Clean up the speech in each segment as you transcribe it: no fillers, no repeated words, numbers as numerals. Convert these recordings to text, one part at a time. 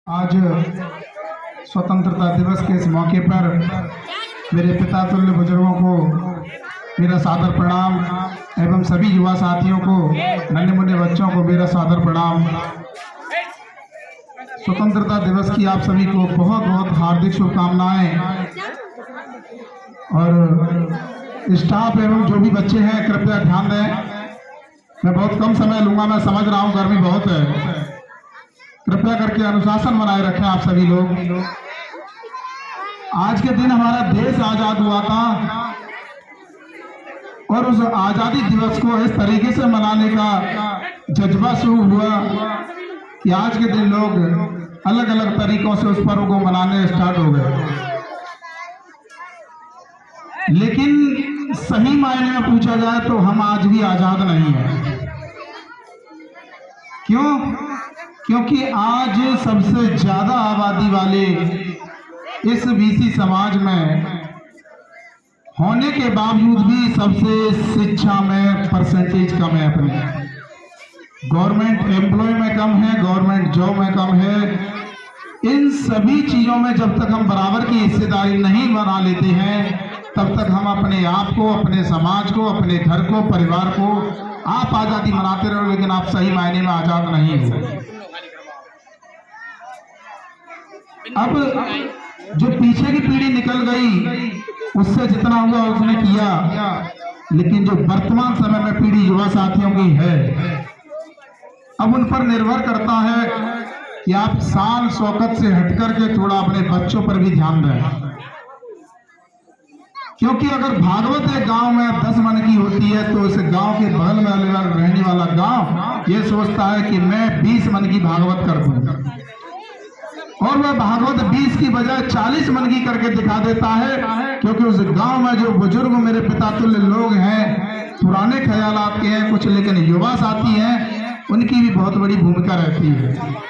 आज स्वतंत्रता दिवस के इस मौके पर मेरे पिता तुल्य बुजुर्गों को मेरा सादर प्रणाम एवं सभी युवा साथियों को, नन्हे मुन्ने बच्चों को मेरा सादर प्रणाम। स्वतंत्रता दिवस की आप सभी को बहुत बहुत हार्दिक शुभकामनाएं। और स्टाफ एवं जो भी बच्चे हैं कृपया ध्यान दें। मैं बहुत कम समय लूंगा, मैं समझ रहा हूँ गर्मी बहुत है। कृपया करके अनुशासन बनाए रखें आप सभी लोग। आज के दिन हमारा देश आजाद हुआ था और उस आजादी दिवस को इस तरीके से मनाने का जज्बा शुरू हुआ कि आज के दिन लोग अलग अलग तरीकों से उस पर्व को मनाने स्टार्ट हो गए। लेकिन सही मायने में पूछा जाए तो हम आज भी आजाद नहीं हैं। क्यों? क्योंकि आज सबसे ज्यादा आबादी वाले इस बीसी समाज में होने के बावजूद भी सबसे शिक्षा में परसेंटेज कम है। अपने गवर्नमेंट एम्प्लॉय में कम है, गवर्नमेंट जॉब में कम है। इन सभी चीजों में जब तक हम बराबर की हिस्सेदारी नहीं बना लेते हैं तब तक हम अपने आप को, अपने समाज को, अपने घर को, परिवार को, आप आजादी मनाते रहो लेकिन आप सही मायने में आजाद नहीं हो। अब जो पीछे की पीढ़ी निकल गई उससे जितना हुआ उसने किया, लेकिन जो वर्तमान समय में पीढ़ी युवा साथियों की है अब उन पर निर्भर करता है कि आप शान शौकत से हटकर के थोड़ा अपने बच्चों पर भी ध्यान दें। क्योंकि अगर भागवत एक गांव में 10 मन की होती है तो उस गांव के बगल में रहने वाला गांव ये सोचता है कि मैं 20 मन की भागवत कर दूं, और वह भागवत 20 की बजाय 40 मन की करके दिखा देता है। क्योंकि उस गांव में जो बुजुर्ग मेरे पिता तुल्य लोग हैं, पुराने ख्यालात के हैं कुछ, लेकिन युवा साथी हैं, उनकी भी बहुत बड़ी भूमिका रहती है।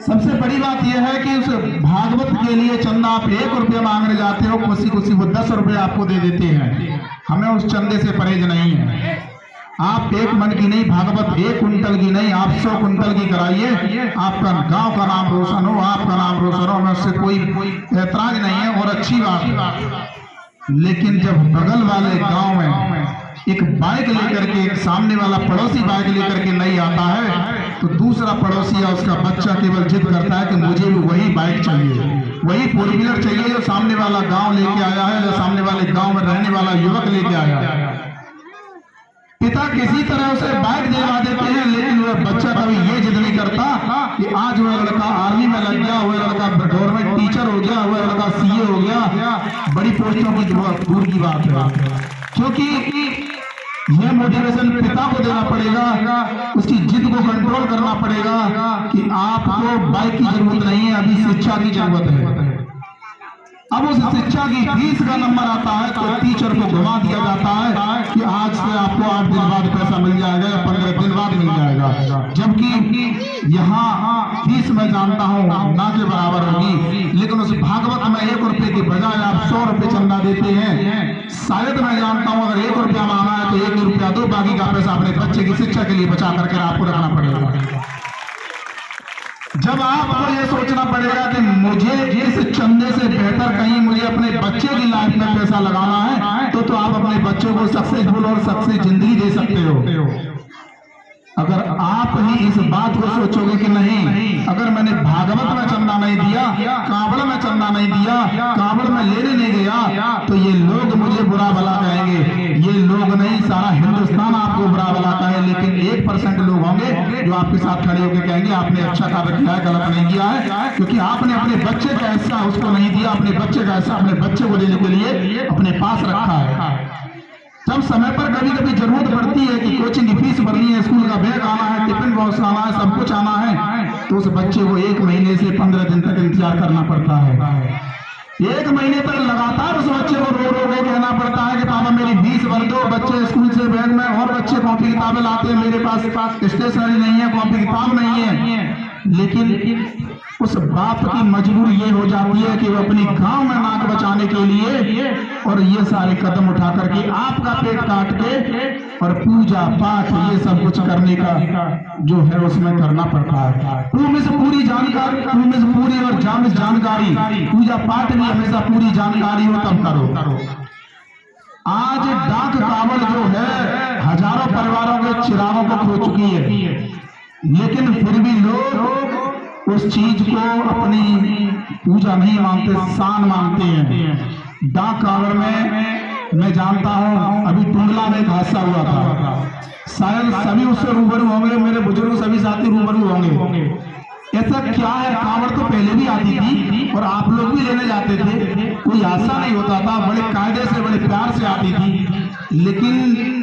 सबसे बड़ी बात यह है कि उस भागवत के लिए चंदा आप 1 रुपया मांगने जाते हो, खुशी खुशी वो 10 रुपये आपको दे देते हैं। हमें उस चंदे से परहेज नहीं है। आप 1 मन की नहीं, भागवत 1 कुंटल की नहीं, आप 100 कुंटल की कराइए, आपका गांव का नाम रोशन हो, आपका नाम रोशन हो, हमें उससे कोई ऐतराज नहीं है और अच्छी बात है। लेकिन जब बगल वाले गांव में एक बाइक लेकर के, एक सामने वाला पड़ोसी बाइक लेकर के नहीं आता है तो दूसरा पड़ोसी या उसका बच्चा केवल जिद करता है कि मुझे भी वही बाइक चाहिए, वही 4 व्हीलर चाहिए जो सामने वाला गांव लेके आया है, जो सामने वाले गांव में रहने वाला युवक लेके आया है। पिता किसी तरह उसे बाइक दिलवा देते हैं, लेकिन वह बच्चा कभी ये जिद नहीं करता कि आज वह लड़का आर्मी में लग गया, वह लड़का गवर्नमेंट टीचर हो गया, वह लड़का सीए हो गया, बड़ी पोस्टों की दूर की बात है। क्योंकि यह मोटिवेशन पिता को देना पड़ेगा, उसकी जिद को कंट्रोल करना पड़ेगा कि आपको बाइक की जरूरत नहीं है, अभी शिक्षा की जरूरत है। अब उस शिक्षा की फीस का नंबर आता है तो टीचर को घुमा दिया जाता है कि आज से आपको 8 दिन बाद पैसा मिल जाएगा या 15 दिन बाद मिल जाएगा, जबकि यहाँ फीस मैं जानता हूँ ना के बराबर होगी। लेकिन उस भागवत में 1 रुपये की बजाय आप 100 रुपये चंदा देते हैं। शायद मैं जानता हूँ अगर 1 रुपया मांगा है तो 1 रुपया दो, बाकी का पैसा अपने बच्चे की शिक्षा के लिए बचा करके आपको रखना पड़ेगा। जब आपको ये सोचना पड़ेगा कि मुझे इस चंदे से बेहतर कहीं मुझे अपने बच्चे की लाइफ में पैसा लगाना है तो आप अपने बच्चों को सक्सेसफुल और सक्सेस जिंदगी दे सकते हो। अगर आप ही इस बात को सोचोगे कि नहीं, अगर मैंने भागवत में चंदा नहीं दिया, कांवड़ में चंदा नहीं दिया, कांवड़ में लेने नहीं गया तो ये लोग मुझे बुरा भला कहेंगे। ये लोग नहीं, सारा हिंदुस्तान आपको बुरा भला कहे, लेकिन 1% लोग होंगे जो आपके साथ खड़े होकर कहेंगे आपने अच्छा कार्य किया है, गलत नहीं किया है। क्योंकि आपने अपने बच्चे का हिस्सा उसको नहीं दिया, अपने बच्चे का हिस्सा अपने बच्चे को देने के लिए अपने पास रखा है। जब समय पर कभी कभी जरूरत पड़ती है कि कोचिंग की फीस भरनी है, स्कूल का बैग आना है, टिफिन बॉक्स आना है, सब कुछ आना है, तो उस बच्चे को 1 महीने से 15 दिन तक इंतजार करना पड़ता है। 1 महीने तक लगातार उस बच्चे को रो रो के कहना पड़ता है कि पापा मेरी फीस भर दो। बच्चे स्कूल से बैग में और बच्चे कॉपी किताबें लाते हैं, मेरे पास स्टेशनरी नहीं है, कॉपी किताब नहीं है। लेकिन उस बाप की मजबूरी ये हो जाती है कि वो अपनी गांव में नाक बचाने के लिए और ये सारे कदम उठा करके आपका पेट काट के और पूजा पाठ ये सब कुछ करने का जो है उसमें करना पड़ता है। टू में से पूरी जानकारी, टू में से पूरी और जानकारी, पूजा पाठ भी हमेशा पूरी जानकारी हो तब करो। आज डाक कावड़ जो है हजारों परिवारों के चिरागों को खो चुकी है, लेकिन फिर भी लोग उस चीज को अपनी पूजा नहीं मानते, शान मानते हैं। डाक कावड़ में मैं जानता हूं अभी टुंडला में एक हादसा हुआ था, शायद सभी उससे रूबरू होंगे, मेरे बुजुर्ग सभी साथी रूबरू होंगे। ऐसा क्या है, कावड़ तो पहले भी आती थी और आप लोग भी लेने जाते थे, कोई हादसा नहीं होता था, बड़े कायदे से बड़े प्यार से आती थी। लेकिन